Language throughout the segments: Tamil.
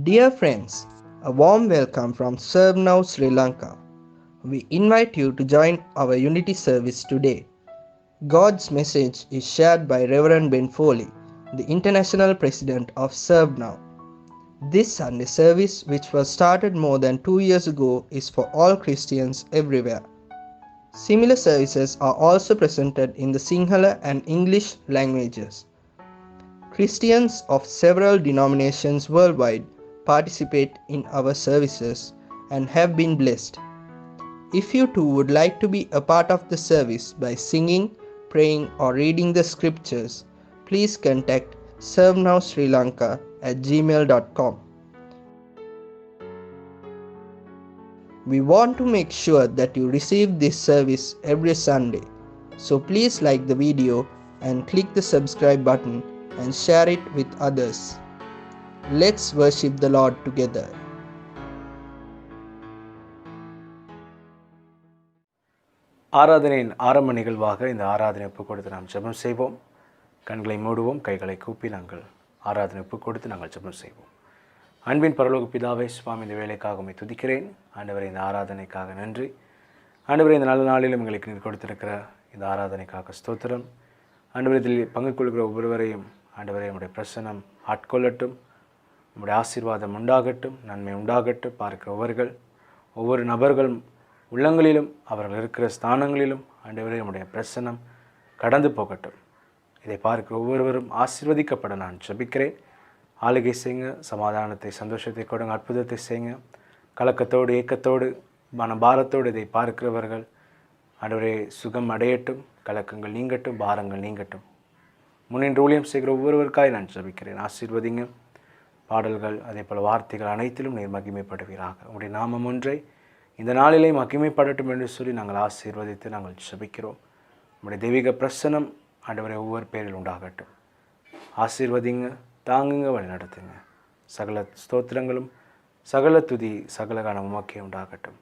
Dear friends, a warm welcome from Serve Now Sri Lanka. We invite you to join our Unity service today. God's message is shared by Reverend Ben Foley, the International President of Serve Now. This Sunday service, which was started more than 2 years ago, is for all Christians everywhere. Similar services are also presented in the Sinhala and English languages. Christians of several denominations worldwide participate in our services and have been blessed. If you too would like to be a part of the service by singing, praying, or reading the scriptures, please contact servenowsrilanka@gmail.com. We want to make sure that you receive this service every Sunday, so please like the video and click the subscribe button and share it with others. Let's worship the Lord together. ஆராதனையின் ஆரம்ப நிகழ்வாக இந்த ஆராதனை ஒப்புக் கொடுத்து நாம் ஜெபம் செய்வோம். கண்களை மூடுவோம், கைகளை கூப்பி நாங்கள் ஆராதனை ஒப்புக் கொடுத்து நாங்கள் ஜெபம் செய்வோம். அன்பின் பரலோக பிதாவே, சுவாமி, இந்த வேலைக்காக உம்மை துதிக்கிறேன். ஆண்டவரே, இந்த ஆராதனைக்காக நன்றி. ஆண்டவரே, இந்த நல்ல நாளிலும் எங்களுக்கு நீர் கொடுத்திருக்கிற இந்த ஆராதனைக்காக ஸ்தோத்திரம். ஆண்டவரே, இதில் பங்கு கொள்கிற ஒவ்வொருவரையும் ஆண்டவரே உம்முடைய பிரசன்னம் ஆட்கொள்ளட்டும், உம்முடைய ஆசீர்வாதம் உண்டாகட்டும், நன்மை உண்டாகட்டும். பார்க்கிற ஒவ்வொரு நபர்களும் உள்ளங்களிலும் அவர்கள் இருக்கிற ஸ்தானங்களிலும் ஆண்டவரே உம்முடைய பிரசன்னம் கடந்து போகட்டும். இதை பார்க்கிற ஒவ்வொருவரும் ஆசீர்வதிக்கப்பட நான் ஜெபிக்கிறேன். ஆளுகை செய்யுங்க, சமாதானத்தை, சந்தோஷத்தை கொடுங்க, அற்புதத்தை செய்யுங்க. கலக்கத்தோடு, ஏக்கத்தோடு, மனபாரத்தோடு இதை பார்க்கிறவர்கள் ஆண்டவரே சுகம் அடையட்டும், கலக்கங்கள் நீங்கட்டும், பாரங்கள் நீங்கட்டும். முன்னின்று ஊழியம் செய்கிற ஒவ்வொருவருக்காய் நான் ஜெபிக்கிறேன். ஆசீர்வதிங்க. பாடல்கள், அதே போல் வார்த்தைகள் அனைத்திலும் நீர் மகிமைப்படுவீராக. உங்களுடைய நாமம் ஒன்றை இந்த நாளிலே மகிமைப்படட்டும் என்று சொல்லி நாங்கள் ஆசீர்வதித்து நாங்கள் ஜெபிக்கிறோம். உங்களுடைய தெய்வீக பிரசன்னம் ஆண்டவரை ஒவ்வொரு பேரில் உண்டாகட்டும். ஆசீர்வதிங்க, தாங்குங்க, வழி நடத்துங்க. சகல ஸ்தோத்திரங்களும், சகல துதி, சகல கனம் உமக்கே உண்டாகட்டும்.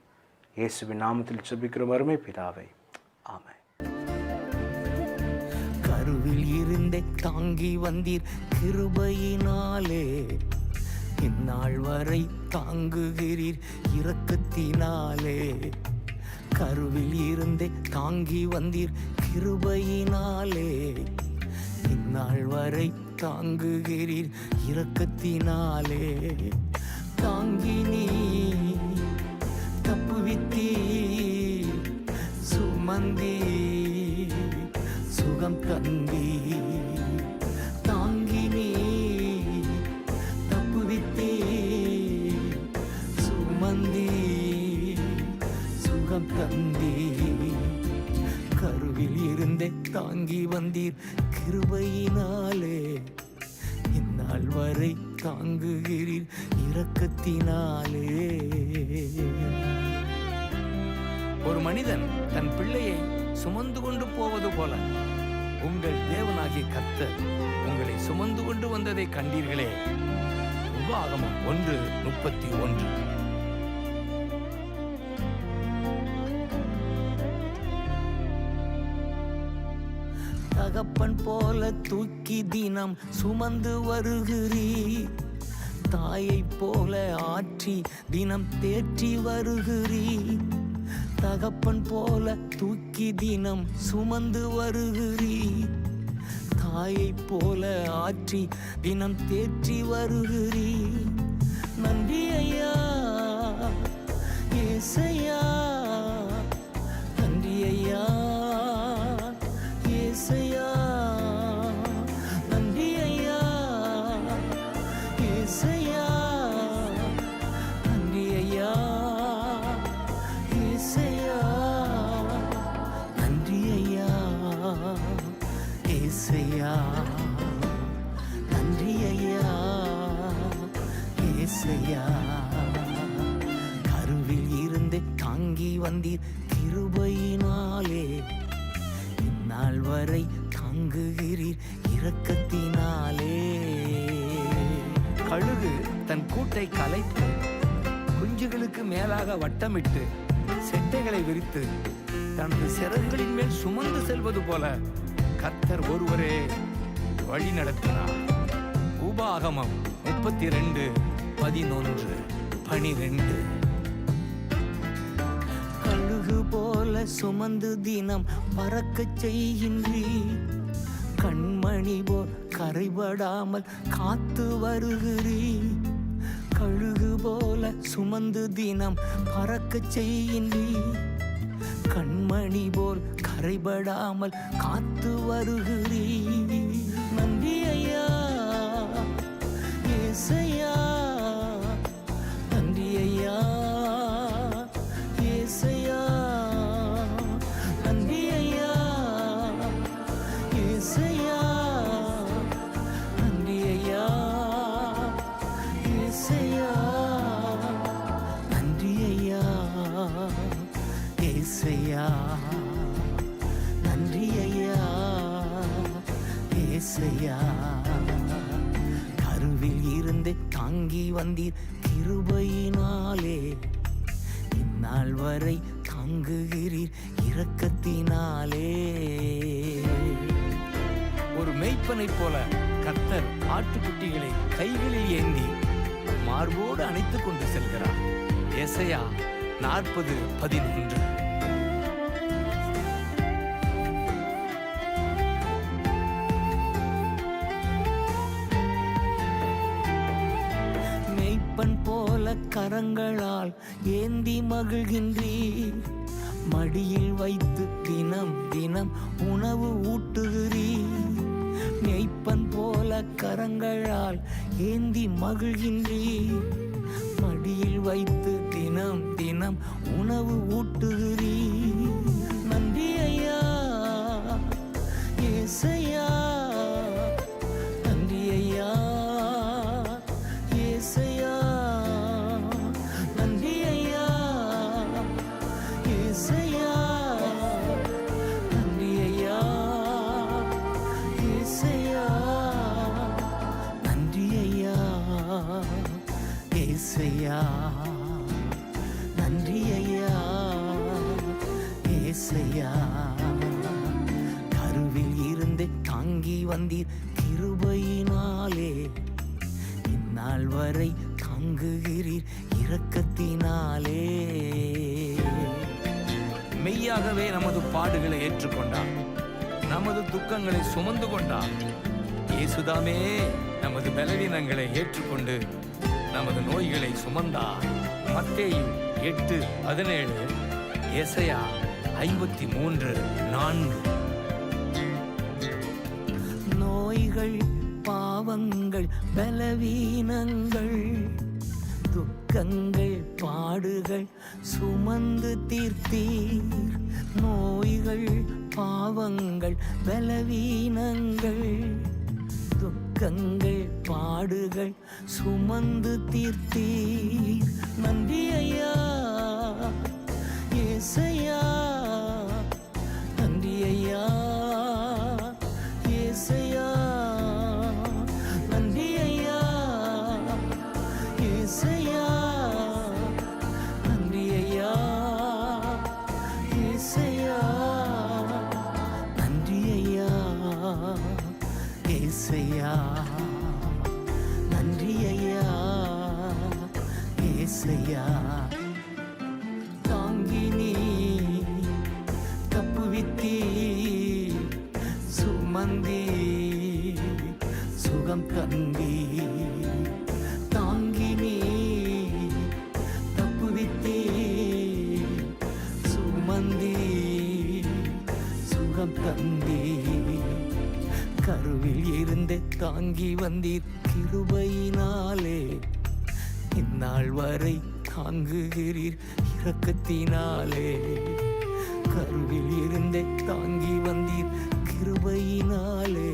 இயேசுவின் நாமத்தில் ஜெபிக்கிறோம் அருமை பிதாவே, ஆமென். கருவில் இருந்தே தாங்கி வந்தீர் கிருபையினாலே, இந்நாள் வரை தாங்குகிறீர் இரக்கத்தினாலே. கருவில் இருந்தே தாங்கி வந்தீர் கிருபையினாலே, இந்நாள் வரை தாங்குகிறீர் இரக்கத்தினாலே. தாங்கி நீ தப்புவித்தீ, சுமந்தி சுகம் தந்தி. தாங்கி நீ தப்புவித்தீ, சுமந்தி சுகம் தந்தி. கருவில் இருந்தே தாங்கி வந்தீர் கிருபையினாலே, இந்நாள் வரை தாங்குகிறீர் இரக்கத்தினாலே. ஒரு மனிதன் தன் பிள்ளையை சுமந்து கொண்டு போவது போல உங்கள் தேவனாகிய கர்த்தர் உங்களை சுமந்து கொண்டு வந்ததை கண்டீர்களே. உபாகமம் 1:31. தகப்பன் போல தூக்கி தினம் சுமந்து வருகிறீர், தாயை போல ஆற்றி தினம் தேற்றி வருகிறீர். தகப்பன் போல தூக்கி தினம் சுமந்து வருகிறீர், தாயை போல ஆற்றி தினம் தேற்றி வருகிறீர். நன்றி ஐயா ஏசையா, நன்றி ஐயா ஏசையா, நன்றி ஐயா ஏசையா, நன்றி ஐயா ஏசையா, நன்றி ஐயா ஏசையா, நன்றி ஐயா ஏசையா. கருவில் இருந்து தாங்கி வந்தீர் கிருபையினாலே, இந்நாள் வரை தாங்குகிறீர் இரக்கத்தினாலே. கழுகு தன் கூட்டை கலைத்து குஞ்சுகளுக்கு மேலாக வட்டமிட்டு செட்டைகளை விரித்து தனது சிறகுகளின் மேல் சுமந்து செல்வது போல கர்த்தர் ஒருவரே வழி நடத்தினார். உபாகமம் 32 11:12. கழுகு போல சுமந்து தினம் பறக்கச் செய்கின்றீர், கண்மணி போல் கரைபடாமல் காத்து வருகிறீர். கழுகு போல சுமந்து தினம் பறக்கச் செய்கின்றீர், கண்மணி போல் கரைபடாமல் காத்து வருகிறீர். நன்றி ஐயா ஏசையா, நன்றி ஐயா ஏசையா, நன்றி ஐயா ஏசையா, நன்றி ஐயா ஏசையா, நன்றி ஐயா ஏசையா, நன்றி ஐயா ஏசையா. கருவில் இருந்து தாங்கி வந்தீர் கிருபையினாலே, இந்நாள் வரை தாங்குகிறீர் இரக்கத்தினாலே. ஒரு மெய்ப்பனைப் போல கர்த்தர் ஆட்டுக்குட்டிகளை கைகளில் ஏந்தி மார்போடு அணைத்துக் கொண்டு செல்கிறார். எசையா 40:11. மெய்ப்பன் போல கரங்களால் ஏந்தி மகிழ்கின்றீர், மடியில் வைத்து தினம் தினம் உணவு ஊட்டுகிறீர். மெய்ப்பன் போல கரங்களால் ஏந்தி மகிழ்கின்றீர், மடியில் வைத்து தினம் தினம் உணவு ஊட்டுகிறீர். நன்றி ஐயா ஏசையா, நன்றி ஐயா ஏசையா, நன்றி ஐயா ஏசையா, நன்றி ஐயா ஏசையா, நன்றி ஐயா ஏசையா, நன்றி ஐயா ஏசையா. கருவில் இருந்து தாங்கி வந்தீர் கிருபையினாலே, இந்நாள் வரை தாங்குகிறீர் இரக்கத்தினாலே. மெய்யாகவே நமது பாடுகளை ஏற்றுக்கொண்டார், நமது துக்கங்களை சுமந்து கொண்டார். இயேசுதாமே நமது பலவீனங்களை ஏற்றுக்கொண்டு நமது நோய்களை சுமந்தார். மத்தேயு 8:17, எசையா 53:4. நோய்கள், பாவங்கள், பலவீனங்கள், துக்கங்கள், பாடுகள் சுமந்து தீர்த்தீர். நோய்கள், பாவங்கள், பலவீனங்கள், துக்கங்கள், பாடுகள் சுமந்து தீர்த்தீர். நன்றி ஐயா ஏசையா, நன்றி ஐயா ஏசையா, நன்றி ஐயா ஏசையா, நன்றி ஐயா ஏசையா, நன்றி ஐயா ஏசையா, நன்றி ஐயா ஏசையா. தாங்கி நீ தப்புவித்தீ, சுமந்தி சுகம் தந்தி. தாங்கி நீ தப்புவித்தீ, சுமந்தி சுகம் தந்தி. கருவில் இருந்து தாங்கி வந்தீர் கிருபையினாலே, இந்நாள் வரை தாங்குகிறீர் இரக்கத்தினாலே. கருவில் இருந்து தாங்கி வந்தீர் கிருபையினாலே,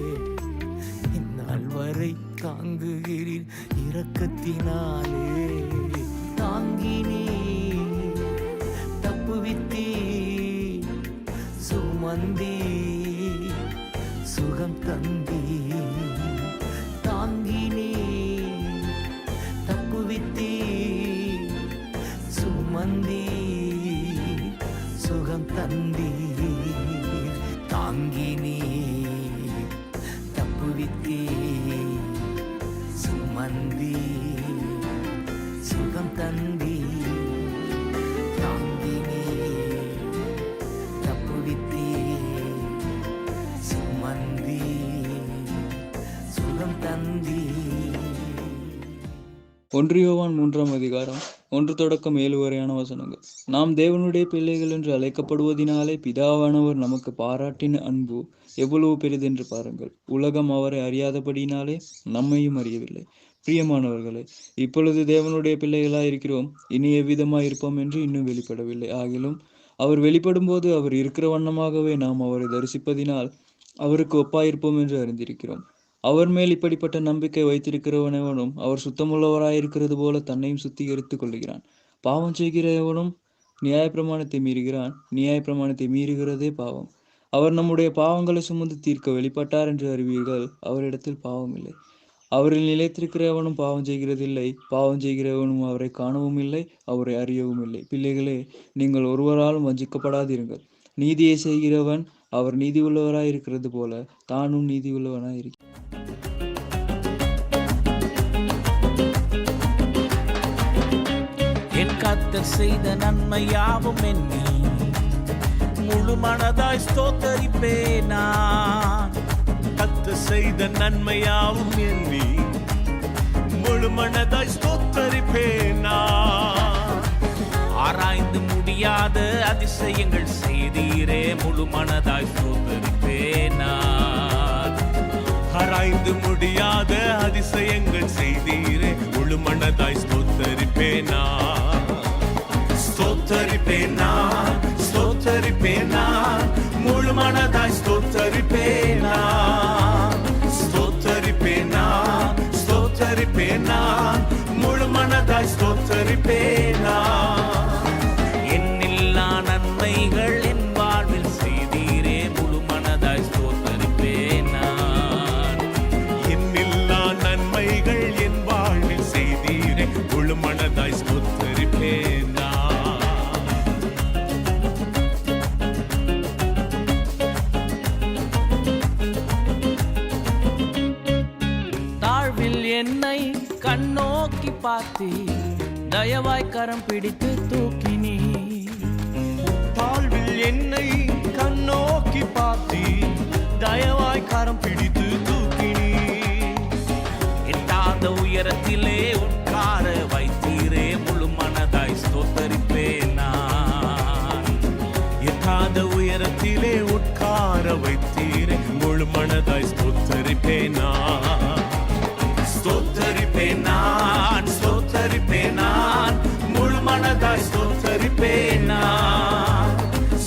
இந்நாள் வரை தாங்குகிறீர் இரக்கத்தினாலே. தாங்கினே தப்புவித்தீ, சுமந்தீ சுகம் தந்தி. தாங்கினே தப்புவித்தீ, சுமந்தி சுகம் தந்தி. தாங்கினே தப்புவித்தீ, சுமந்தி சுகம் தந்தி தாங்கினே தப்புவித்தே சுமந்தி சுகம் தந்தி. 1 யோவான் 3ஆம் அதிகாரம் 1 தொடக்கம் 7 வரையான வசனங்கள். நாம் தேவனுடைய பிள்ளைகள் என்று அழைக்கப்படுவதினாலே பிதாவானவர் நமக்கு பாராட்டின அன்பு எவ்வளவு பெரிதென்று பாருங்கள். உலகம் அவரை அறியாதபடியினாலே நம்மையும் அறியவில்லை. பிரியமானவர்களே, இப்பொழுது தேவனுடைய பிள்ளைகளாய் இருக்கிறோம், இனி எவ்விதமாய் இருப்போம் என்று இன்னும் வெளிப்படவில்லை. ஆகிலும் அவர் வெளிப்படும் போது அவர் இருக்கிற வண்ணமாகவே நாம் அவரை தரிசிப்பதினால் அவருக்கு ஒப்பாயிருப்போம் என்று அறிந்திருக்கிறோம். அவர் மேல் இப்படிப்பட்ட நம்பிக்கை வைத்திருக்கிறவனவனும் அவர் சுத்தமுள்ளவராயிருக்கிறது போல தன்னையும் சுத்திகரித்துக் கொள்கிறான். பாவம் செய்கிற எவனும் நியாயப்பிரமாணத்தை மீறுகிறான், நியாயப்பிரமாணத்தை மீறுகிறதே பாவம். அவர் நம்முடைய பாவங்களை சுமந்து தீர்க்க வெளிப்பட்டார் என்று அறிவீர்கள். அவரிடத்தில் பாவம் இல்லை. அவரில் நிலைத்திருக்கிறவனும் பாவம் செய்கிறதில்லை, பாவம் செய்கிறவனும் அவரை காணவும் இல்லை, அவரை அறியவும் இல்லை. பிள்ளைகளே, நீங்கள் ஒருவராலும் வஞ்சிக்கப்படாதிருங்கள். நீதியை செய்கிறவன் அவர் நீதி உள்ளவராய் இருக்கிறது போல தானும் நீதி உள்ளவனாய் இருக்கிறார். என் கர்த்தர் செய்த நன்மை யாவும் எண்ணி முழு மனதாய் ஸ்தோத்தரிப்பேன் நான். கர்த்தர் செய்த நன்மை யாவும் எண்ணி முழு மனதாய் ஸ்தோத்தரிப்பேன் நான். ஆராய்ந்து முடியாத அதிசயங்கள் செய்தீரே, முழு மனதாய் ஸ்தோத்தரிப்பேன் நான். ஆராய்ந்து முடியாத அதிசயங்கள் செய்தீரே, முழு மனதாய் ஸ்தோத்தரிப்பேன் நான். ஸ்தோத்தரிப்பேன் நான், ஸ்தோத்தரிப்பேன் நான், முழு மனதாய் ஸ்தோத்தரிப்பேன் நான். ஸ்தோத்தரிப்பேன் நான், ஸ்தோத்தரிப்பேன் நான், முழு மனதாய் ஸ்தோத்தரிப்பேன் நான். என்னில்லா நன்மைகள் என் வாழ்வில் செய்தீரே, முழு மனதாய் ஸ்தோத்தரிப்பேன் நான். என்னில்லா நன்மைகள் என் வாழ்வில் செய்தீரே, முழு மனதாய் ஸ்தோத்தரிப்பேன் நான். தாழ்வில் என்னை கண்ணோக்கி பார்த்தே, தயவாய் கரம் பிடித்து தூக்கினே. தாழ்வில் என்னை கண்ணோக்கி பார்த்தே, தயவாய் கரம் பிடித்து தூக்கினே. எட்டாத உயரத்திலே உட்கார வைத்தீரே, முழு மனதாய் ஸ்தோத்தரிப்பேன் நான். எட்டாத உயரத்திலே உட்கார வைத்தீரே, முழு மனதாய் ஸ்தோத்தரிப்பேன் நான். ஸ்தோத்தரிப்பேன் நான், ஸ்தோத்தரிப்பேன் நான், முழு மனதாய் ஸ்தோத்தரிப்பேன் நான்.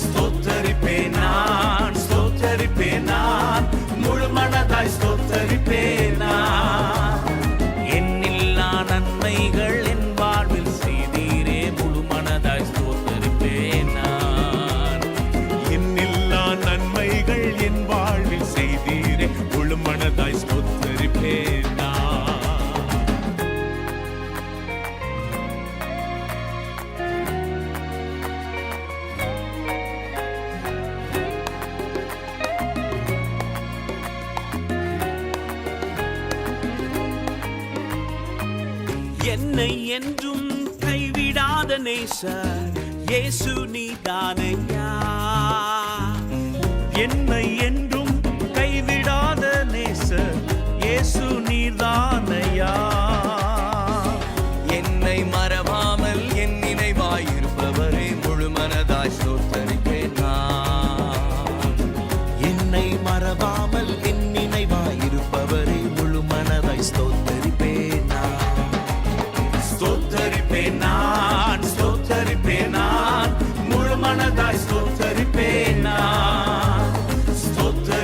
ஸ்தோத்தரிப்பேன் நான், ஸ்தோத்தரிப்பேன் நான், முழு மனதாய் ஸ்தோத்தரிப்பேன் நான். என்னில்லா நன்மைகள் என் வாழ்வில் செய்தீரே, முழு மனதாய் ஸ்தோத்தரிப்பேன் நான். என்னில்லா நன்மைகள் என் வாழ்வில் செய்தீரே, முழு மனதாய் ஸ்தோத்தரிப்பேன் நான். என்னை என்றும் கைவிடாத நேசர் இயேசு நீதானையா. என்னை என்றும் கைவிடாத நேசர் இயேசு நீதானையா. என்னை மறவாமல் என் நினைவாயிருப்பவரே, முழு மனதாய் ஸ்தோத்தரிப்பேன் நான். என்னை மறவாமல் என் நினைவாயிருப்பவரே, முழு மனதாய் ஸ்தோத்தரிப்பேன் நான். ஸ்தோத்தரிப்பேன் நான், ஸ்தோத்தரிப்பேன் நான், முழு மனதாய் ஸ்தோத்தரிப்பேன் நான். ஸ்தோத்தரிப்பேன்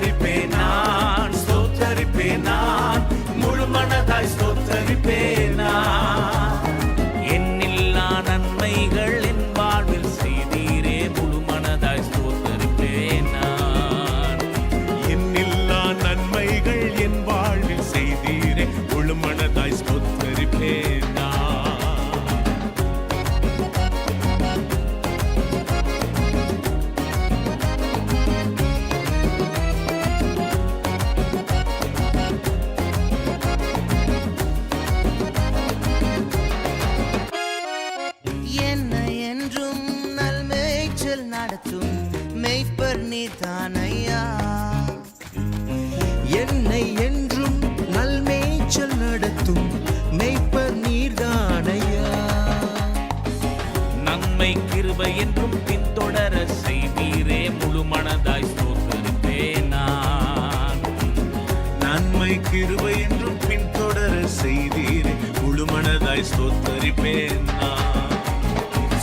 நன்மை கிருபை என்றும் பின்தொடர செய்வீரே முழு மனதாய் ஸ்தோத்தரிப்பேன் நான். நன்மை கிருபை என்றும் பின்தொடர செய்வீரே முழு மனதாய் ஸ்தோத்தரிப்பேன் நான்.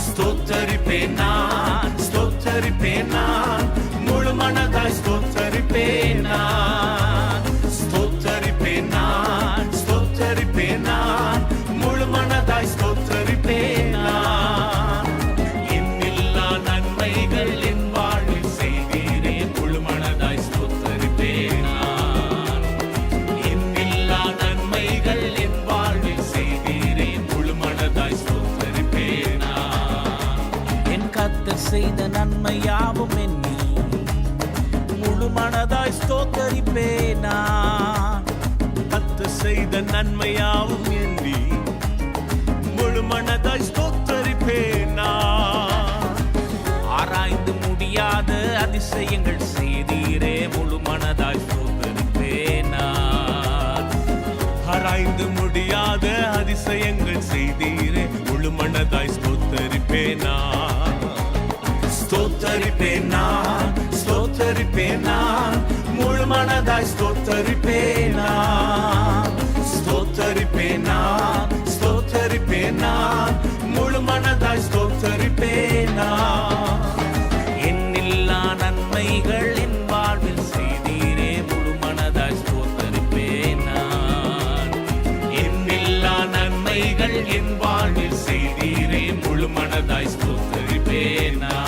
ஸ்தோத்தரிப்பேன் நான், ஸ்தோத்தரிப்பேன் நான், முழு மனதாய் ஸ்தோத்தரிப்பேன் நான். ஸ்தோத்தரிப்பேன் நான், ஸ்தோத்தரிப்பேன் நான், முழு மனதாய் ஸ்தோத்தரிப்பேன் நான். என்னில்லா நன்மைகள் என் வாழ்வில் செய்தீரே முழு மனதாய் ஸ்தோத்தரிப்பேன் நான். என்னில்லா நன்மைகள் என் வாழ்வில் செய்தீரே முழு மனதாய் ஸ்தோத்தரிப்பேன் நான். என் கர்த்தர் செய்த நன்மை யாவும் எண்ணி முழு மனதாய் ஸ்தோத்தரிப்பேன் நான். கர்த்தர் செய்த நன்மையாவும் எண்ணி முழு மனதாய் ஸ்தோத்தரிப்பேன் நான். ஆராய்ந்து முடியாத அதிசயங்கள் செய்தீரே முழு மனதாய் ஸ்தோத்தரிப்பேன் நான். ஆராய்ந்து முடியாத அதிசயங்கள் செய்தீரே முழு மனதாய் ஸ்தோத்தரிப்பேன் நான். ஸ்தோத்தரிப்பேன் நான், ஸ்தோத்தரிப்பேன் நான், முழு மனதாய் ஸ்தோத்தரிப்பேன் நான். ஸ்தோத்தரிப்பேன் நான், ஸ்தோத்தரிப்பேன் நான், முழு மனதாய் ஸ்தோத்தரிப்பேன் நான். என்னில்லா நன்மைகள் என் வாழ்வில் செய்தீரே முழு மனதாய் ஸ்தோத்தரிப்பேன் நான். என்னில்லா நன்மைகள் என் வாழ்வில் செய்தீரே முழு மனதாய் ஸ்தோத்தரிப்பேன் நான்.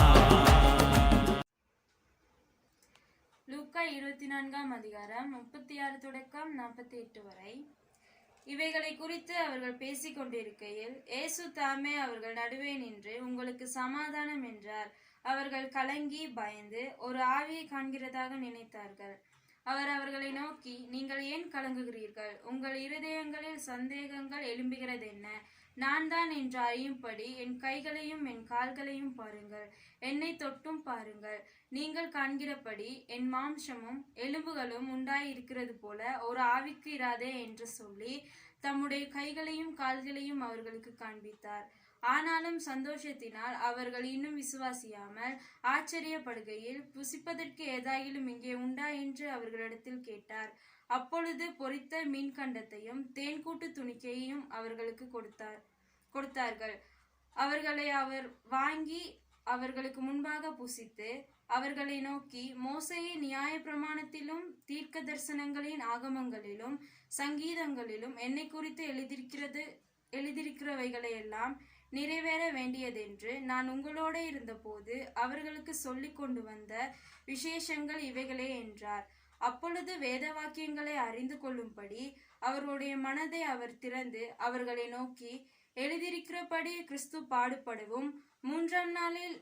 லூக்கா 24ஆம் அதிகாரம் 36 தொடக்கம் 48 வரை. இவைகளை குறித்து அவர்கள் பேசிக் கொண்டிருக்கையில் இயேசு தாமே அவர்கள் நடுவே நின்று, உங்களுக்கு சமாதானம் என்றார். அவர்கள் கலங்கி பயந்து ஒரு ஆவியை காண்கிறதாக நினைத்தார்கள். அவர் அவர்களை நோக்கி, நீங்கள் ஏன் கலங்குகிறீர்கள்? உங்கள் இருதயங்களில் சந்தேகங்கள் எழும்புகிறது என்ன? நான் தான் என்று அறியும்படி என் கைகளையும் என் கால்களையும் பாருங்கள், என்னை தொட்டும் பாருங்கள். நீங்கள் காண்கிறபடி என் மாம்சமும் எலும்புகளும் உண்டாயிருக்கிறது போல ஒரு ஆவிக்கு இராதே என்று சொல்லி தம்முடைய கைகளையும் கால்களையும் அவர்களுக்கு காண்பித்தார். ஆனாலும் சந்தோஷத்தினால் அவர்கள் இன்னும் விசுவாசியாமல் ஆச்சரியப்படுகையில், புசிப்பதற்கு ஏதாயிலும் இங்கே உண்டா என்று அவர்களிடத்தில் கேட்டார். அப்பொழுது பொரித்த மீன்கண்டத்தையும் தேன்கூட்டு துணிக்கையையும் அவர்களுக்கு கொடுத்தார்கள். அவர்களை அவர் வாங்கி அவர்களுக்கு முன்பாக புசித்து அவர்களை நோக்கி, மோசேயின் நியாயப்பிரமாணத்திலும் தீர்க்க தரிசனங்களின் ஆகமங்களிலும் சங்கீதங்களிலும் என்னை குறித்து எழுதியிருக்கிறவைகளையெல்லாம் நிறைவேற வேண்டியதென்று நான் உங்களோட இருந்தபோது அவர்களுக்கு சொல்லி கொண்டு வந்த விசேஷங்கள் இவைகளே என்றார். அப்பொழுது வேத வாக்கியங்களை அறிந்து கொள்ளும்படி அவர்களுடைய மனதை அவர் திறந்து அவர்களை நோக்கி, எழுதியிருக்கிறபடி கிறிஸ்து பாடுபடவும் 3ஆம் நாளில்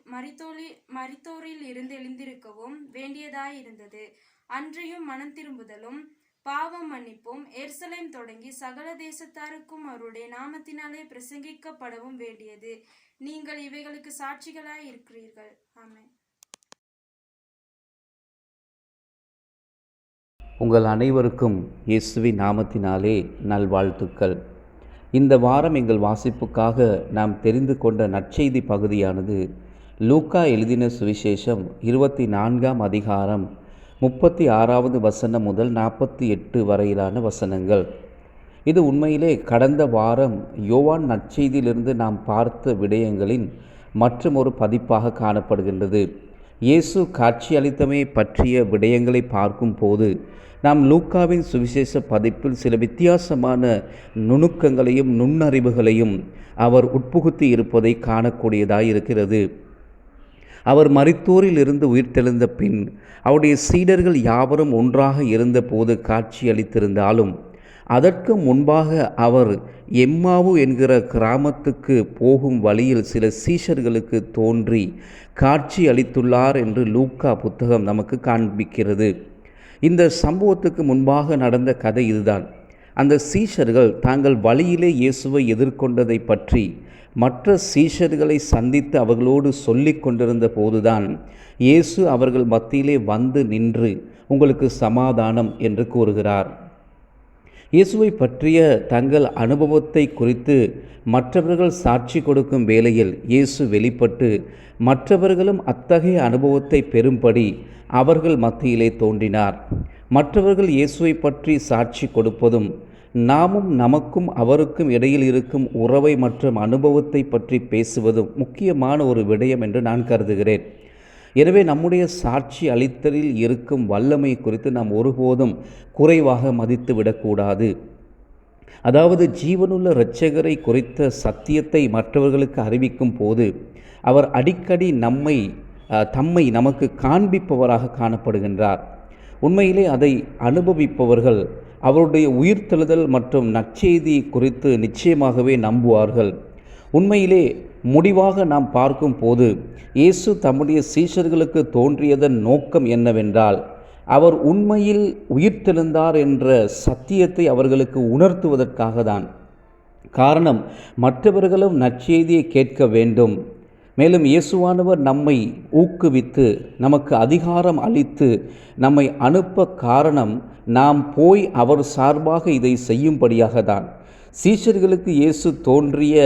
மரித்தோரில் இருந்து எழுந்திருக்கவும் வேண்டியதாயிருந்தது. அன்றியும் மனம் திரும்புதலும் பாவம் மன்னிப்பும் எருசலேம் தொடங்கி சகல தேசத்தாருக்கும் அவருடைய நாமத்தினாலே பிரசங்கிக்கப்படவும் வேண்டியது. நீங்கள் இவைகளுக்கு சாட்சிகளாய் இருக்கிறீர்கள். ஆமென். உங்கள் அனைவருக்கும் இயேசுவின் நாமத்தினாலே நல்வாழ்த்துக்கள். இந்த வாரம் எங்கள் வாசிப்புக்காக நாம் தெரிந்து கொண்ட நற்செய்தி பகுதியானது லூக்கா எழுதின சுவிசேஷம் 24ஆம் அதிகாரம் 36வது வசனம் முதல் 48 வரையிலான வசனங்கள். இது உண்மையிலே கடந்த வாரம் யோவான் நற்செய்தியிலிருந்து நாம் பார்த்த விடயங்களின் மற்றும் ஒரு பதிப்பாக காணப்படுகின்றது. இயேசு காட்சியளித்தமை பற்றிய விடயங்களை பார்க்கும் போது நாம் லூக்காவின் சுவிசேஷ பதிப்பில் சில வித்தியாசமான நுணுக்கங்களையும் நுண்ணறிவுகளையும் அவர் உட்புகுத்தி இருப்பதை காணக்கூடியதாய் இருக்கிறது. அவர் மரித்தோரில் இருந்து உயிர்த்தெழுந்த பின் அவருடைய சீடர்கள் யாவரும் ஒன்றாக இருந்தபோது காட்சியளித்திருந்தாலும் அதற்கு முன்பாக அவர் எம்மாவு என்கிற கிராமத்துக்கு போகும் வழியில் சில சீஷர்களுக்கு தோன்றி காட்சி அளித்துள்ளார் என்று லூக்கா புத்தகம் நமக்கு காண்பிக்கிறது. இந்த சம்பவத்துக்கு முன்பாக நடந்த கதை இதுதான். அந்த சீஷர்கள் தாங்கள் வழியிலே இயேசுவை எதிர்கொண்டதை பற்றி மற்ற சீஷர்களை சந்தித்து அவர்களோடு சொல்லி கொண்டிருந்த போதுதான் இயேசு அவர்கள் மத்தியிலே வந்து நின்று உங்களுக்கு சமாதானம் என்று கூறுகிறார். இயேசுவை பற்றிய தங்கள் அனுபவத்தை குறித்து மற்றவர்கள் சாட்சி கொடுக்கும் வேளையில் இயேசு வெளிப்பட்டு மற்றவர்களும் அத்தகைய அனுபவத்தை பெறும்படி அவர்கள் மத்தியிலே தோன்றினார். மற்றவர்கள் இயேசுவை பற்றி சாட்சி கொடுப்பதும் நாமும் நமக்கும் அவருக்கும் இடையில் இருக்கும் உறவை மற்றும் அனுபவத்தை பற்றி பேசுவதும் முக்கியமான ஒரு விடயம் என்று நான் கருதுகிறேன். எனவே நம்முடைய சாட்சி அளித்தலில் இருக்கும் வல்லமை குறித்து நாம் ஒருபோதும் குறைவாக மதித்து விடக்கூடாது. அதாவது ஜீவனுள்ள இரட்சகரை குறித்த சத்தியத்தை மற்றவர்களுக்கு அறிவிக்கும் போது அவர் அடிக்கடி தம்மை நமக்கு காண்பிப்பவராக காணப்படுகின்றார். உண்மையிலே அதை அனுபவிப்பவர்கள் அவருடைய உயிர்த்தெழுதல் மற்றும் நற்செய்தி குறித்து நிச்சயமாகவே நம்புவார்கள். உண்மையிலே முடிவாக நாம் பார்க்கும் போது இயேசு தம்முடைய சீஷர்களுக்கு தோன்றியதன் நோக்கம் என்னவென்றால் அவர் உண்மையில் உயிர்த்தெழுந்தார் என்ற சத்தியத்தை அவர்களுக்கு உணர்த்துவதற்காக தான். காரணம், மற்றவர்களும் நற்செய்தியை கேட்க வேண்டும். மேலும் இயேசுவானவர் நம்மை ஊக்குவித்து நமக்கு அதிகாரம் அளித்து நம்மை அனுப்ப காரணம் நாம் போய் அவர் சார்பாக இதை செய்யும்படியாக தான். சீஷர்களுக்கு இயேசு தோன்றிய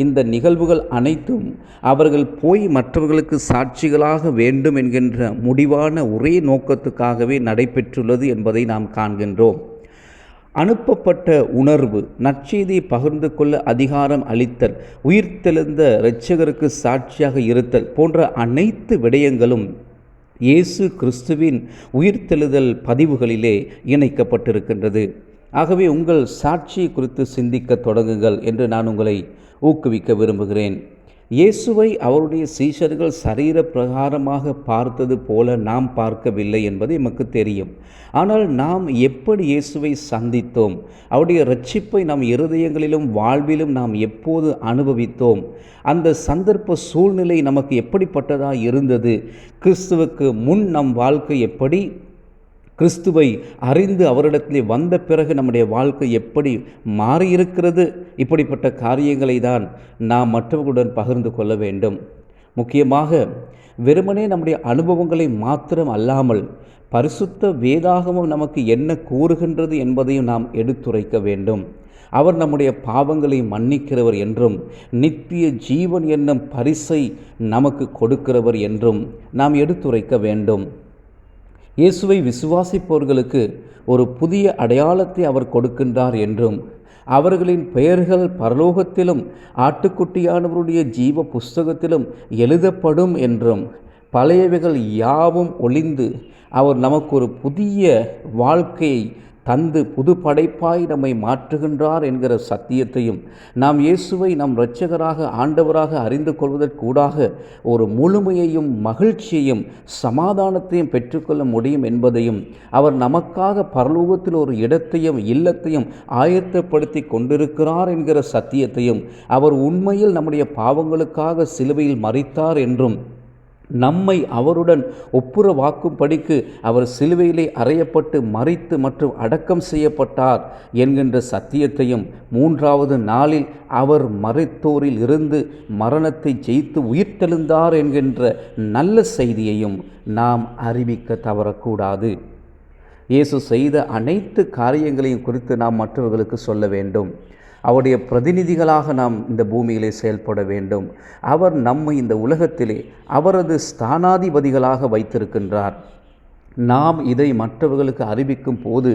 இந்த நிகழ்வுகள் அனைத்தும் அவர்கள் போய் மற்றவர்களுக்கு சாட்சிகளாக வேண்டும் என்கின்ற முடிவான ஒரே நோக்கத்துக்காகவே நடைபெற்றுள்ளது என்பதை நாம் காண்கின்றோம். அனுப்பப்பட்ட உணர்வு, நற்செய்தியை பகிர்ந்து கொள்ள அதிகாரம் அளித்தல், உயிர்த்தெழுந்த இரட்சகருக்கு சாட்சியாக இருத்தல் போன்ற அனைத்து விடயங்களும் இயேசு கிறிஸ்துவின் உயிர்த்தெழுதல் பதிவுகளிலே இணைக்கப்பட்டிருக்கின்றது. ஆகவே உங்கள் சாட்சியை குறித்து சிந்திக்க தொடங்குங்கள் என்று நான் உங்களை ஊக்குவிக்க விரும்புகிறேன். இயேசுவை அவருடைய சீஷர்கள் சரீர பிரகாரமாக பார்த்தது போல நாம் பார்க்கவில்லை என்பது எமக்கு தெரியும். ஆனால் நாம் எப்படி இயேசுவை சந்தித்தோம், அவருடைய இரட்சிப்பை நம் இருதயங்களிலும் வாழ்விலும் நாம் எப்போது அனுபவித்தோம், அந்த சந்தர்ப்ப சூழ்நிலை நமக்கு எப்படிப்பட்டதாக இருந்தது, கிறிஸ்துவுக்கு முன் நம் வாழ்க்கை எப்படி, கிறிஸ்துவை அறிந்து அவரிடத்திலே வந்த பிறகு நம்முடைய வாழ்க்கை எப்படி மாறியிருக்கிறது, இப்படிப்பட்ட காரியங்களை தான் நாம் மற்றவர்களுடன் பகிர்ந்து கொள்ள வேண்டும். முக்கியமாக வெறுமனே நம்முடைய அனுபவங்களை மாத்திரம் அல்லாமல் பரிசுத்த வேதாகமம் நமக்கு என்ன கூறுகின்றது என்பதையும் நாம் எடுத்துரைக்க வேண்டும். அவர் நம்முடைய பாவங்களை மன்னிக்கிறவர் என்றும் நித்திய ஜீவன் என்னும் பரிசை நமக்கு கொடுக்கிறவர் என்றும் நாம் எடுத்துரைக்க வேண்டும். இயேசுவை விசுவாசிப்பவர்களுக்கு ஒரு புதிய அடையாளத்தை அவர் கொடுக்கின்றார் என்றும் அவர்களின் பெயர்கள் பரலோகத்திலும் ஆட்டுக்குட்டியானவருடைய ஜீவ புஸ்தகத்திலும் எழுதப்படும் என்றும் பழையவைகள் யாவும் ஒளிந்து அவர் நமக்கு ஒரு புதிய வாழ்க்கையை தந்து புது படைப்பாய் நம்மை மாற்றுகின்றார் என்கிற சத்தியத்தையும் நாம் இயேசுவை நம் இரட்சகராக ஆண்டவராக அறிந்து கொள்வதற்கூடாக ஒரு முழுமையையும் மகிழ்ச்சியையும் சமாதானத்தையும் பெற்றுக்கொள்ள முடியும் என்பதையும் அவர் நமக்காக பரலோகத்தில் ஒரு இடத்தையும் இல்லத்தையும் ஆயத்தப்படுத்தி கொண்டிருக்கிறார் என்கிற சத்தியத்தையும் அவர் உண்மையில் நம்முடைய பாவங்களுக்காக சிலுவையில் மரித்தார் என்றும் நம்மை அவருடன் ஒப்புரவாக்கும்படிக்கு அவர் சிலுவையிலே அறையப்பட்டு மரித்து மற்றும் அடக்கம் செய்யப்பட்டார் என்கின்ற சத்தியத்தையும் 3வது நாளில் அவர் மரித்தோரில் இருந்து மரணத்தை ஜெயித்து உயிர்த்தெழுந்தார் என்கின்ற நல்ல செய்தியையும் நாம் அறிவிக்க தவறக்கூடாது. இயேசு செய்த அனைத்து காரியங்களையும் குறித்து நாம் மற்றவர்களுக்கு சொல்ல வேண்டும். அவருடைய பிரதிநிதிகளாக நாம் இந்த பூமியிலே செயல்பட வேண்டும். அவர் நம்மை இந்த உலகத்திலே அவரது ஸ்தானாதிபதிகளாக வைத்திருக்கின்றார். நாம் இதை மற்றவர்களுக்கு அறிவிக்கும் போது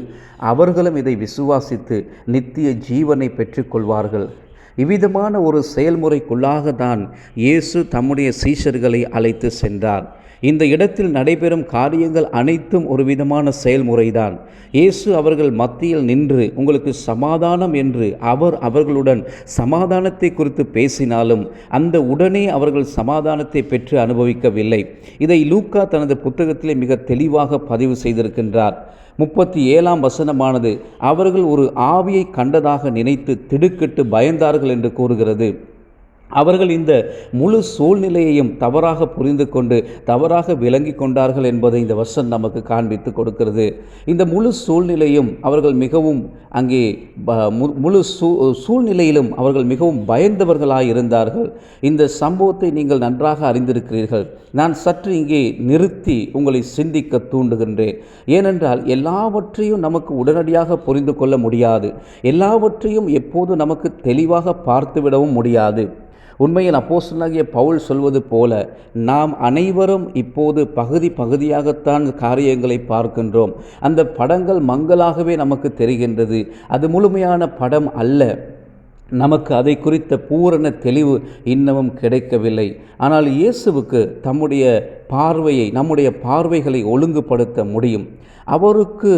அவர்களும் இதை விசுவாசித்து நித்திய ஜீவனை பெற்றுக்கொள்வார்கள். இவ்விதமான ஒரு செயல்முறைக்குள்ளாக தான் இயேசு தம்முடைய சீஷர்களை அழைத்து சென்றார். இந்த இடத்தில் நடைபெறும் காரியங்கள் அனைத்தும் ஒரு விதமான செயல்முறைதான். இயேசு அவர்கள் மத்தியில் நின்று உங்களுக்கு சமாதானம் என்று அவர்களுடன் சமாதானத்தை குறித்து பேசினாலும் அந்த உடனே அவர்கள் சமாதானத்தை பெற்று அனுபவிக்கவில்லை. இதை லூக்கா தனது புத்தகத்திலே மிக தெளிவாக பதிவு செய்திருக்கின்றார். 37ஆம் வசனமானது அவர்கள் ஒரு ஆவியை கண்டதாக நினைத்து திடுக்கிட்டு பயந்தார்கள் என்று கூறுகிறது. அவர்கள் இந்த முழு சூழ்நிலையையும் தவறாக புரிந்து கொண்டு தவறாக விளங்கி கொண்டார்கள் என்பதை இந்த வசனம் நமக்கு காண்பித்து கொடுக்கிறது. இந்த முழு சூழ்நிலையும் அவர்கள் மிகவும் அங்கே முழு சூழ்நிலையிலும் அவர்கள் மிகவும் பயந்தவர்களாக இருந்தார்கள். இந்த சம்பவத்தை நீங்கள் நன்றாக அறிந்திருக்கிறீர்கள். நான் சற்று இங்கே நிறுத்தி உங்களை சிந்திக்க தூண்டுகின்றேன். ஏனென்றால் எல்லாவற்றையும் நமக்கு உடனடியாக புரிந்து கொள்ள முடியாது. எல்லாவற்றையும் எப்போது நமக்கு தெளிவாக பார்த்துவிடவும் முடியாது. உண்மையில் அப்போஸ்தலனாகிய பவுல் சொல்வது போல நாம் அனைவரும் இப்போது பகுதியாகத்தான் காரியங்களை பார்க்கின்றோம். அந்த படங்கள் மங்கலாகவே நமக்கு தெரிகின்றது. அது முழுமையான படம் அல்ல. நமக்கு அதை குறித்த பூரண தெளிவு இன்னமும் கிடைக்கவில்லை. ஆனால் இயேசுவுக்கு நம்முடைய பார்வைகளை ஒழுங்குபடுத்த முடியும். அவருக்கு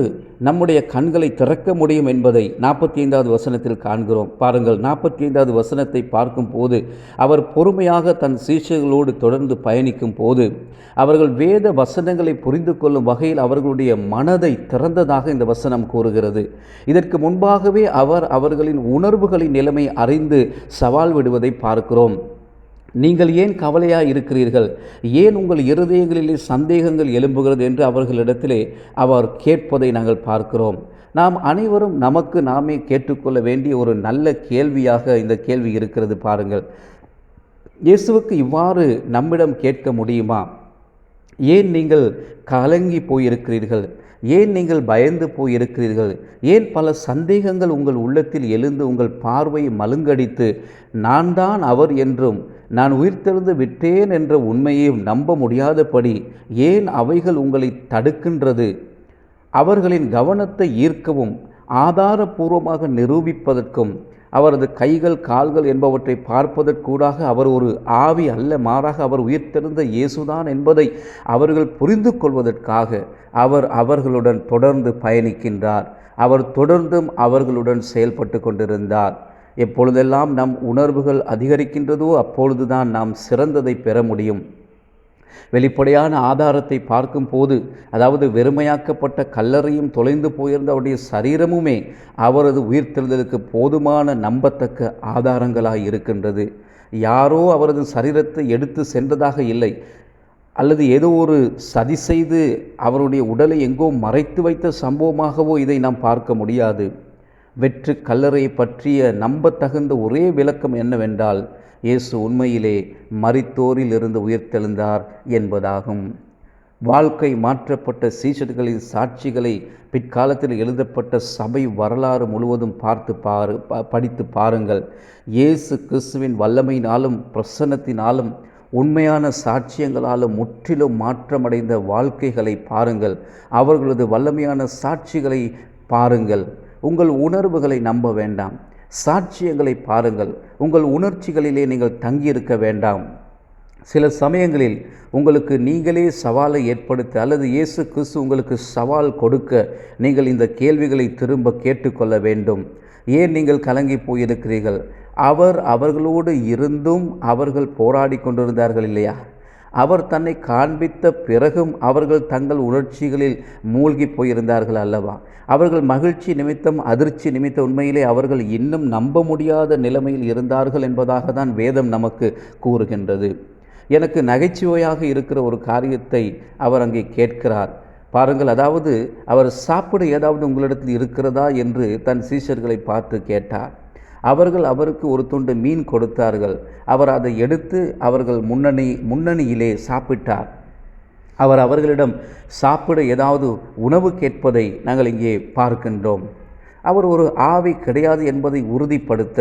நம்முடைய கண்களை திறக்க முடியும் என்பதை 45வது வசனத்தில் காண்கிறோம். பாருங்கள், 45வது வசனத்தை பார்க்கும் போது அவர் பொறுமையாக தன் சீஷர்களோடு தொடர்ந்து பயணிக்கும் போது அவர்கள் வேத வசனங்களை புரிந்து கொள்ளும் வகையில் அவர்களுடைய மனதை திறந்ததாக இந்த வசனம் கூறுகிறது. இதற்கு முன்பாகவே அவர்களின் உணர்வுகளின் நிலைமை அறிந்து சவால் விடுவதை பார்க்கிறோம். நீங்கள் ஏன் கவலையாக இருக்கிறீர்கள்? ஏன் உங்கள் இருதயங்களிலே சந்தேகங்கள் எழும்புகிறது என்று அவர்களிடத்திலே அவர் கேட்பதை நாங்கள் பார்க்கிறோம். நாம் அனைவரும் நமக்கு நாமே கேட்டுக்கொள்ள வேண்டிய ஒரு நல்ல கேள்வியாக இந்த கேள்வி இருக்கிறது. பாருங்கள், இயேசுவுக்கு இவ்வாறு நம்மிடம் கேட்க முடியுமா? ஏன் நீங்கள் கலங்கி போயிருக்கிறீர்கள்? ஏன் நீங்கள் பயந்து போயிருக்கிறீர்கள்? ஏன் பல சந்தேகங்கள் உங்கள் உள்ளத்தில் எழுந்து உங்கள் பார்வையை மழுங்கடித்து நான் தான் அவர் என்றும் நான் உயிர்த்தெழுந்து விட்டேன் என்ற உண்மையையும் நம்ப முடியாதபடி ஏன் அவைகள் உங்களை தடுக்கின்றது? அவர்களின் கவனத்தை ஈர்க்கவும் ஆதாரபூர்வமாக நிரூபிப்பதற்கும் அவரது கைகள் கால்கள் என்பவற்றை பார்ப்பதற்கூடாக அவர் ஒரு ஆவி அல்ல, மாறாக அவர் உயிர்த்தெழுந்த இயேசுதான் என்பதை அவர்கள் புரிந்து கொள்வதற்காக அவர் அவர்களுடன் தொடர்ந்து பயணிக்கின்றார். அவர் தொடர்ந்தும் அவர்களுடன் செயல்பட்டு கொண்டிருந்தார். எப்பொழுதெல்லாம் நம் உணர்வுகள் அதிகரிக்கின்றதோ அப்பொழுதுதான் நாம் சிறந்ததை பெற முடியும். வெளிப்படையான ஆதாரத்தை பார்க்கும் போது, அதாவது வெறுமையாக்கப்பட்ட கல்லறையும் தொலைந்து போயிருந்த அவருடைய சரீரமுமே அவரது உயிர்த்தெழுதலுக்கு போதுமான நம்பத்தக்க ஆதாரங்களாக இருக்கின்றது. யாரோ அவரது சரீரத்தை எடுத்து சென்றதாக இல்லை, அல்லது ஏதோ ஒரு சதி செய்து அவருடைய உடலை எங்கோ மறைத்து வைத்த சம்பவமாகவோ இதை நாம் பார்க்க முடியாது. வெற்று கல்லறையை பற்றிய நம்பத்தகுந்த ஒரே விளக்கம் என்னவென்றால், இயேசு உண்மையிலே மரித்தோரில் இருந்து உயிர்த்தெழுந்தார் என்பதாகும். வாழ்க்கை மாற்றப்பட்ட சீஷர்களின் சாட்சிகளை பிற்காலத்தில் எழுதப்பட்ட சபை வரலாறு முழுவதும் படித்து பாருங்கள். இயேசு கிறிஸ்துவின் வல்லமையினாலும் பிரசன்னத்தினாலும் உண்மையான சாட்சியங்களாலும் முற்றிலும் மாற்றமடைந்த வாழ்க்கைகளை பாருங்கள். அவர்களது வல்லமையான சாட்சிகளை பாருங்கள். உங்கள் உணர்வுகளை நம்ப வேண்டாம், சாட்சியங்களை பாருங்கள். உங்கள் உணர்ச்சிகளிலே நீங்கள் தங்கியிருக்க வேண்டாம். சில சமயங்களில் உங்களுக்கு நீங்களே சவாலை ஏற்படுத்த அல்லது இயேசு கிறிஸ்து உங்களுக்கு சவால் கொடுக்க நீங்கள் இந்த கேள்விகளை திரும்ப கேட்டுக்கொள்ள வேண்டும். ஏன் நீங்கள் கலங்கி போயிருக்கிறீர்கள்? அவர்களோடு இருந்தும் அவர்கள் போராடி கொண்டிருந்தார்கள் இல்லையா? அவர் தன்னை காண்பித்த பிறகும் அவர்கள் தங்கள் உணர்ச்சிகளில் மூழ்கி போயிருந்தார்கள் அல்லவா? அவர்கள் மகிழ்ச்சி நிமித்தம் அதிர்ச்சி நிமித்தம் உண்மையிலே அவர்கள் இன்னும் நம்ப முடியாத நிலைமையில் இருந்தார்கள் என்பதாக தான் வேதம் நமக்கு கூறுகின்றது. எனக்கு நகைச்சுவையாக இருக்கிற ஒரு காரியத்தை அவர் அங்கே கேட்கிறார். பாருங்கள், அதாவது அவர் சாப்பிட ஏதாவது உங்களிடத்தில் இருக்கிறதா என்று தன் சீஷர்களை பார்த்து கேட்டார். அவர்கள் அவருக்கு ஒரு துண்டு மீன் கொடுத்தார்கள். அவர் அதை எடுத்து அவர்கள் முன்னணியிலே சாப்பிட்டார். அவர் அவர்களிடம் சாப்பிட ஏதாவது உணவு கேட்பதை நாங்கள் இங்கே பார்க்கின்றோம். அவர் ஒரு ஆவி கிடையாது என்பதை உறுதிப்படுத்த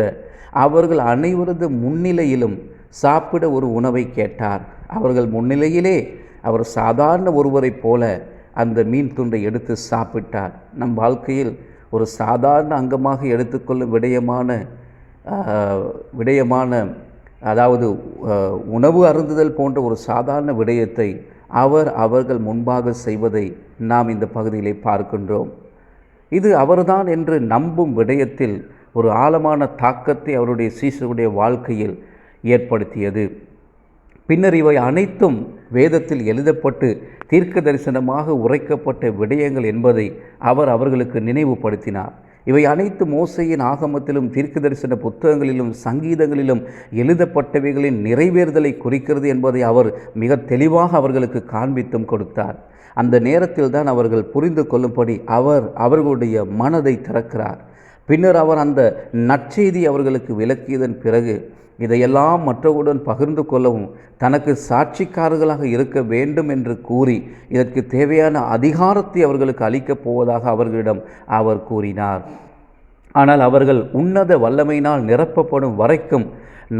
அவர்கள் அனைவரது முன்னிலையிலும் சாப்பிட ஒரு உணவை கேட்டார். அவர்கள் முன்னிலையிலே அவர் சாதாரண ஒருவரைப் போல அந்த மீன் துண்டை எடுத்து சாப்பிட்டார். நம் வாழ்க்கையில் ஒரு சாதாரண அங்கமாக எடுத்துக்கொள்ளும் விடயமான அதாவது உணவு அருந்துதல் போன்ற ஒரு சாதாரண விடயத்தை அவர்கள் முன்பாக செய்வதை நாம் இந்த பகுதியிலே பார்க்கின்றோம். இது அவர்தான் என்று நம்பும் விடயத்தில் ஒரு ஆழமான தாக்கத்தை அவருடைய சீஷருடைய வாழ்க்கையில் ஏற்படுத்தியது. பின்னர் இவை அனைத்தும் வேதத்தில் எழுதப்பட்டு தீர்க்க தரிசனமாக உரைக்கப்பட்ட விடயங்கள் என்பதை அவர்களுக்கு நினைவுபடுத்தினார். இவை அனைத்து மோசேயின் ஆகமத்திலும் தீர்க்கதரிசன புத்தகங்களிலும் சங்கீதங்களிலும் எழுதப்பட்டவைகளின் நிறைவேறுதலை குறிக்கிறது என்பதை அவர் மிக தெளிவாக அவர்களுக்கு காண்பித்தும் கொடுத்தார். அந்த நேரத்தில் தான் அவர்கள் புரிந்து கொள்ளும்படி அவர்களுடைய மனதை திறக்கிறார். பின்னர் அவர் அந்த நற்செய்தி அவர்களுக்கு விளக்கியதன் பிறகு இதையெல்லாம் மற்றவருடன் பகிர்ந்து கொள்ளவும் தனக்கு சாட்சிக்காரர்களாக இருக்க வேண்டும் என்று கூறி இதற்கு தேவையான அதிகாரத்தை அவர்களுக்கு அளிக்கப் போவதாக அவர்களிடம் அவர் கூறினார். ஆனால் அவர்கள் உன்னத வல்லமையினால் நிரப்பப்படும் வரைக்கும்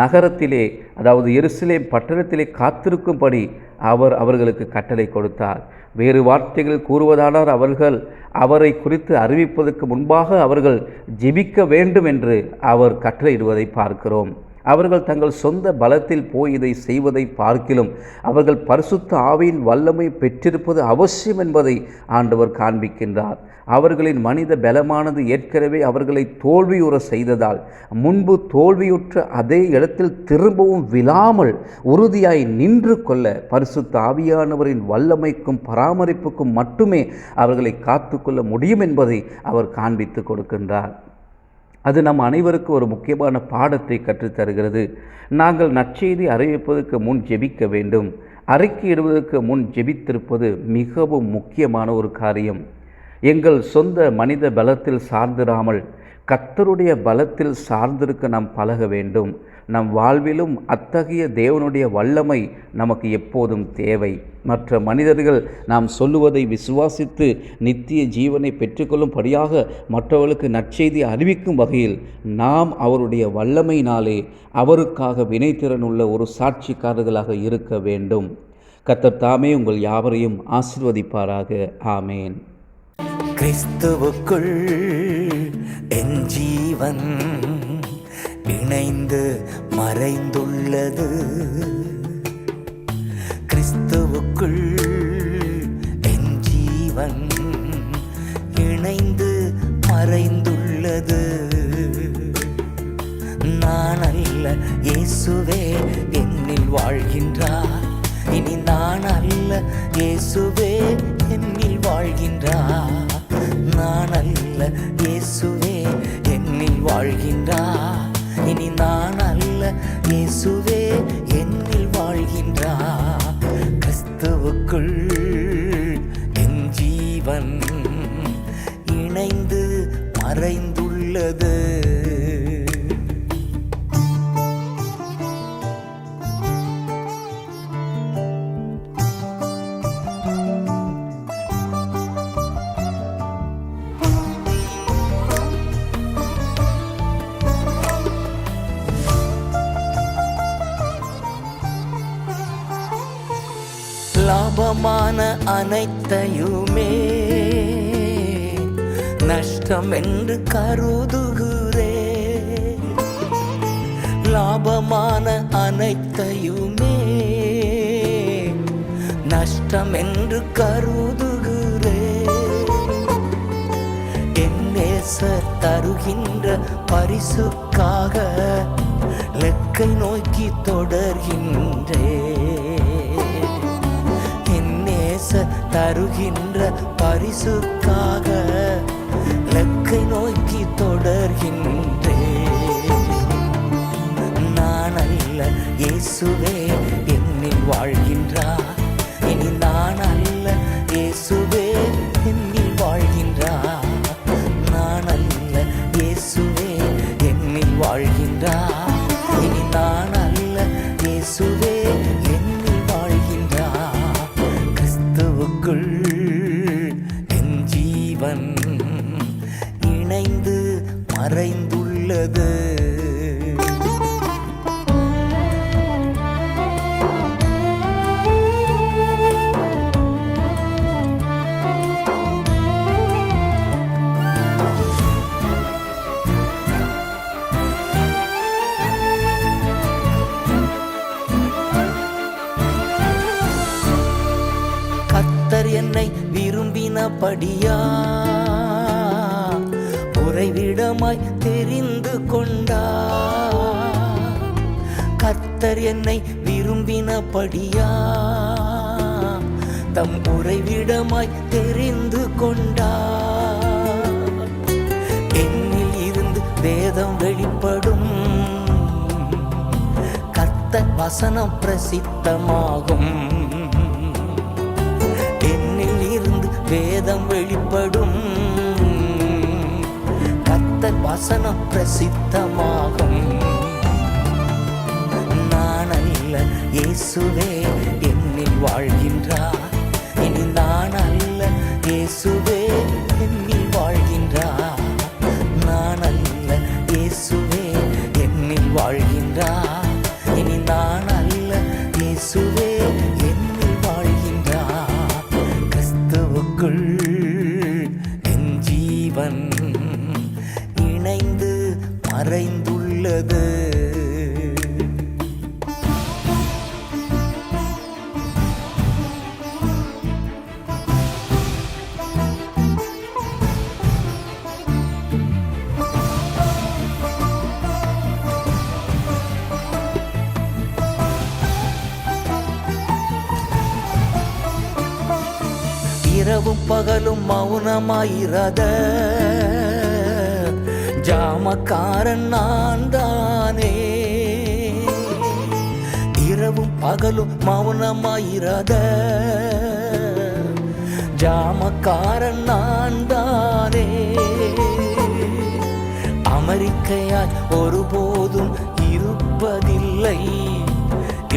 நகரத்திலே, அதாவது எருசலேம் பட்டணத்திலே காத்திருக்கும்படி அவர்களுக்கு கட்டளை கொடுத்தார். வேறு வார்த்தைகள் கூறுவதானால் அவரை குறித்து அறிவிப்பதற்கு முன்பாக அவர்கள் ஜெபிக்க வேண்டும் என்று அவர் கட்டளையிடுவதை பார்க்கிறோம். அவர்கள் தங்கள் சொந்த பலத்தில் போய் இதை செய்வதை பார்க்கிலும் அவர்கள் பரிசுத்த ஆவியின் வல்லமை பெற்றிருப்பது அவசியம் என்பதை ஆண்டவர் காண்பிக்கின்றார். அவர்களின் மனித பலமானது ஏற்கனவே அவர்களை தோல்வியுற செய்ததால் முன்பு தோல்வியுற்ற அதே இடத்தில் திரும்பவும் விழாமல் உறுதியாய் நின்று கொள்ள பரிசுத்த ஆவியானவரின் வல்லமைக்கும் பராமரிப்புக்கும் மட்டுமே அவர்களை காத்துக்கொள்ள முடியும் என்பதை அவர் காண்பித்து கொடுக்கின்றார். அது நம் அனைவருக்கும் ஒரு முக்கியமான பாடத்தை கற்றுத்தருகிறது. நாங்கள் நற்செய்தி அறிவிப்பதற்கு முன் ஜெபிக்க வேண்டும். அறிக்கையிடுவதற்கு முன் ஜெபித்திருப்பது மிகவும் முக்கியமான ஒரு காரியம். எங்கள் சொந்த மனித பலத்தில் சார்ந்திராமல் கர்த்தருடைய பலத்தில் சார்ந்திருக்க நாம் பழக வேண்டும். நம் வாழ்விலும் அத்தகைய தேவனுடைய வல்லமை நமக்கு எப்போதும் தேவை. மற்ற மனிதர்கள் நாம் சொல்லுவதை விசுவாசித்து நித்திய ஜீவனை பெற்றுக்கொள்ளும்படியாக மற்றவர்களுக்கு நற்செய்தி அறிவிக்கும் வகையில் நாம் அவருடைய வல்லமையினாலே அவருக்காக வினைத்திறனுள்ள ஒரு சாட்சிக்காரர்களாக இருக்க வேண்டும். கர்த்தர் தாமே உங்கள் யாவரையும் ஆசீர்வதிப்பாராக. ஆமேன். கிறிஸ்துவுக்குள் என் ஜீவன் இணைந்து மறைந்துள்ளது. கிறிஸ்துவுக்குள் என் ஜீவன் இணைந்து மறைந்துள்ளது. நான் அல்ல, இயேசுவே என்னில் வாழ்கின்றார். இனி நான் அல்ல, இயேசுவே என்னில் வாழ்கின்றார். நான் அல்ல, இயேசுவே என்னில் வாழ்கின்றார். இனி நான் அல்ல, இயேசுவே என்னில் வாழ்கின்றார். கிறிஸ்துவுக்குள் என் ஜீவன் இணைந்து மறைந்துள்ளது. லாபமான அனைத்தையுமே நஷ்டம் என்று கருதுகிறே. லாபமான அனைத்தையுமே நஷ்டம் என்று கருதுகிறே. என் நேசர் தருகின்ற பரிசுக்காக லெக்கை நோக்கி தொடர்கின்றே. தருகின்ற பரிசுக்காக லெக்கை நோக்கி தொடர்கின்றே. நான் அல்ல, இயேசுவே என்னில் வாழ்கின்றார். இனி நான் அல்ல, இயேசுவே என்னில் வாழ்கின்றார். நான் அல்ல, இயேசுவே என்னில் வாழ்கின்றார். இனி நான் அல்ல, இயேசுவே என்னில் வாழ்கின்றார். கிறிஸ்துவுக்குள் என் ஜீவன் இணைந்து மறைந்துள்ளது. கர்த்தர் என்னை விரும்பினபடியா உறைவிடமாய் தெரிந்து கொண்டார். கர்த்தர் என்னை விரும்பினபடியா தம் உறைவிடமாய் தெரிந்து கொண்டார். என்னில் இருந்து வேதம் வெளிப்படும். கர்த்தர் வசனம் பிரசித்தமாகும். என்னில் இருந்து வேதம் வெளிப்படும். கர்த்தர் வசனம் பிரசித்தமாகும். நான் அல்ல, இயேசுவே என்னில் வாழ்கின்றார். இனி நான் அல்ல, இயேசுவே என்னில் வாழ்கின்றார். நான் அல்ல, இயேசுவே என்னில் வாழ்கின்றார். இனி நான் அல்ல, இயேசுவே என்னில் வாழ்கின்றார். கிறிஸ்துவுக்குள் என் ஜீவன் இணைந்து மறைந்துள்ளது. இரவும் பகலும் மௌனமாயிராத ஜாமக்காரன் நான் தானே. இரவும் பகலும் மௌனமாயிராத ஜாமக்காரன் நான் தானே. அமெரிக்கையாய் ஒருபோதும் இருப்பதில்லை,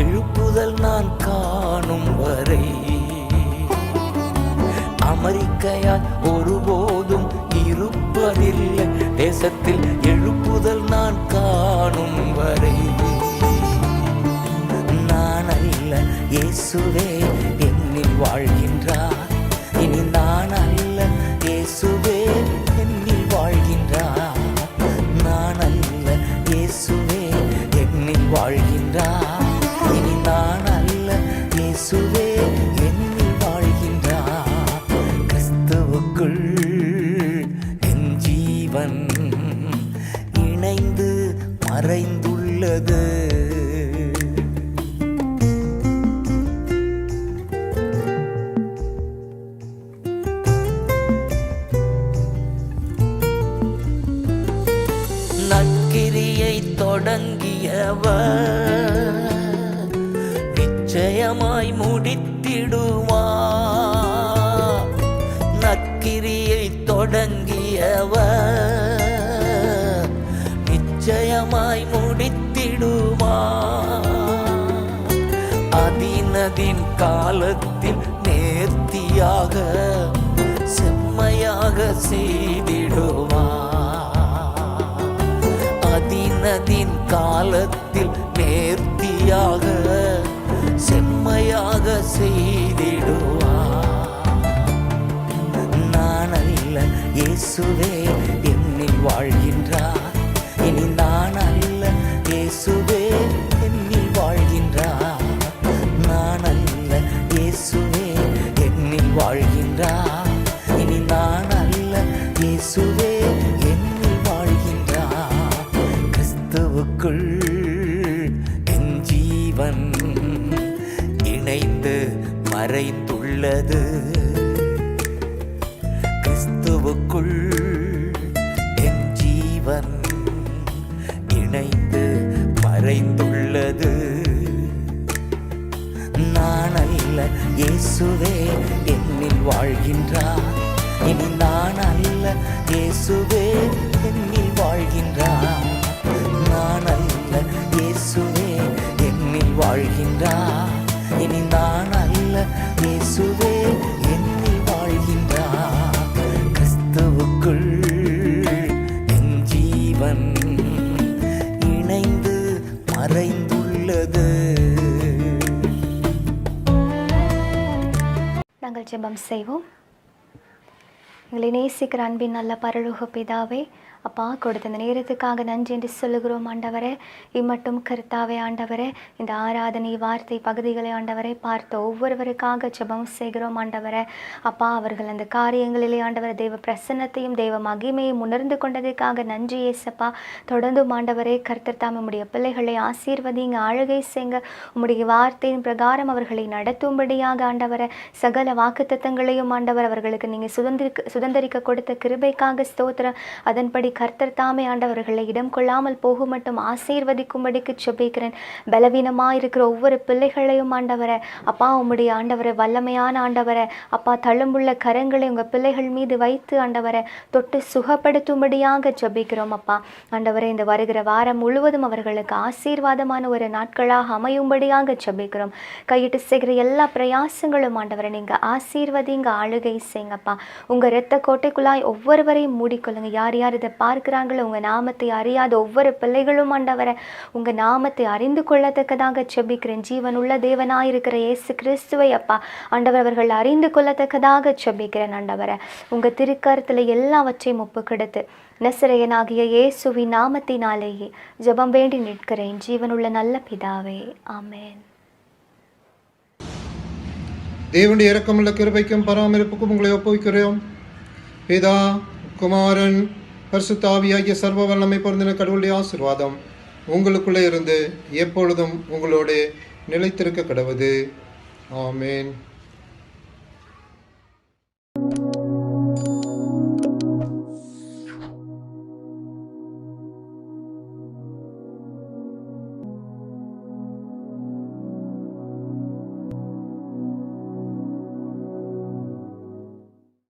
எழுப்புதல் நான் காணும் வரை. அமெரிக்கையால் ஒருபோதும் இருப்பதில்லை, தேசத்தில் எழுப்புதல் நான் காணும் வரை. நான் அல்ல, இயேசுவே என்னில் வாழ்கின்றார். இனி நான் அல்ல, இயேசுவே என்னில் வாழ்கின்றார். நான் அல்ல, இயேசுவே என்னில் வாழ்கின்றார். இனி நான் அல்ல, இயேசுவே என்னில் வாழ்கின்றார். கிறிஸ்துவுக்குள் என் ஜீவன் இணைந்து மறைந்துள்ளது. நற்கிரியை தொடங்கியவர் நிச்சயமாய் முடித்திடுவார். நற்கிரியை தொடங்கியவர் நிச்சயமாய் முடித்திடுவார். அதினதின் காலத்தில் நேர்த்தியாக செம்மையாக செய்திடுவார். அதினதின் காலத்தில் நேர்த்தியாக செம்மையாக செய்திடுவார். நான் அல்ல, இயேசுவே என்னில் வாழ்கின்றார். இனி நான் அல்ல, இயேசுவே என்னில் வாழ்கின்றார். நான் அல்ல, இயேசுவே என்னில் வாழ்கின்றார். இனி நான் அல்ல, இயேசுவே என்னில் வாழ்கின்றார். கிறிஸ்துவுக்குள் என் ஜீவன் இணைந்து மறைந்துள்ளது. கிறிஸ்துவுக்குள் என் ஜீவன் இணைந்து மறைந்துள்ளது. நான் அல்ல, இயேசுவே என்னில் வாழ்கின்றார். இனி நான் அல்ல, இயேசுவே என்னில் வாழ்கின்றார். நான் அல்ல, இயேசுவே என்னில் வாழ்கின்றார். இனி நான் அல்ல, இயேசுவே என்னில் வாழ்கின்றார். கிறிஸ்துவுக்குள் என் ஜீவன் இணைந்து மறைந்துள்ளது. நாங்கள் ஜெபம் செய்வோம். எங்களை நேசிக்கிற அன்பின் நல்ல பரலோக பிதாவே, அப்பா கொடுத்த இந்த நேரத்துக்காக நன்றி என்று சொல்லுகிறோம் ஆண்டவரே. இம்மட்டும் கர்த்தாவே ஆண்டவரே, இந்த ஆராதனை வார்த்தை பகுதிகளை ஆண்டவரை பார்த்த ஒவ்வொருவருக்காக ஜெபம் செய்கிறோம் ஆண்டவரே. அப்பா அவர்கள் அந்த காரியங்களிலே ஆண்டவரை தெய்வ பிரசன்னத்தையும் தெய்வ மகிமையும் உணர்ந்து கொண்டதுக்காக நன்றி ஏசப்பா. தொடர்ந்தும் ஆண்டவரே கர்த்தர் தாம் உம்முடைய பிள்ளைகளை ஆசீர்வதிங்க, ஆளுகை செய்ங்க. உம்முடைய வார்த்தையின் பிரகாரம் அவர்களை நடத்தும்படியாக ஆண்டவரை சகல வாக்குத்தத்தங்களையும் ஆண்டவர் அவர்களுக்கு நீங்கள் சுதந்திரிக்க கொடுத்த கிருபைக்காக ஸ்தோத்திரம். அதன்படி ஆவி கர்த்தர் தாமே ஆண்டவர்களை இடம் கொள்ளாமல் போக மட்டும் ஆசீர்வதிக்கும்படிக்கு செபிக்கிறேன். பலவீனமாக இருக்கிற ஒவ்வொரு பிள்ளைகளையும் ஆண்டவரை அப்பா உம்முடைய ஆண்டவரை வல்லமையான ஆண்டவரை அப்பா தழும்புள்ள கரங்களை உங்கள் பிள்ளைகள் மீது வைத்து ஆண்டவரை தொட்டு சுகப்படுத்தும்படியாக ஜெபிக்கிறோம். அப்பா ஆண்டவரை இந்த வருகிற வாரம் முழுவதும் அவர்களுக்கு ஆசீர்வாதமான ஒரு நாட்களாக அமையும்படியாக ஜெபிக்கிறோம். கையிட்டு செய்கிற எல்லா பிரயாசங்களும் ஆண்டவரை நீங்கள் ஆசீர்வதிங்க, ஆளுகை செய்யுங்கப்பா. உங்கள் இரத்த கோட்டைக்குள்ளாய் ஒவ்வொருவரையும் மூடிக்கொள்ளுங்க. யார் யார் இதை பார்க்கிறாங்களோ உங்கள் நாமத்தை அறியாத ஒவ்வொரு பிள்ளைகளும் ஆண்டவரை உங்கள் நாமத்தை அறிந்து கொள்ளத்தக்கதாக செபிக்கிறேன். ஜீவனுள்ள தேவனாயிருக்கிற இயேசு கிறிஸ்துவை அப்பா ஆண்டவர் அவர்கள் அறிந்து கொள்ளத்தக்கதாக செபிக்கிறேன். ஆண்டவரை உங்கள் திருக்கரத்தில் எல்லாவற்றையும் ஒப்புக்கொடுத்து நசரேயனாகிய இயேசுவின் நாமத்தினாலேயே ஜெபம் வேண்டி நிற்கிறேன் ஜீவனுள்ள நல்ல பிதாவே, ஆமென். தேவனுடைய இரக்கமுள்ள கிருபைக்கும் பராமரிப்புக்கும் உங்களை ஒப்புவிக்கிறோம். பிதா, குமாரன், பரிசுத்த ஆவியாகிய சர்வ வல்லமை பொருந்தின கடவுளுடைய ஆசீர்வாதம் உங்களுக்குள்ளே இருந்து எப்பொழுதும் உங்களோடு நிலைத்திருக்க கடவுது. ஆமேன்.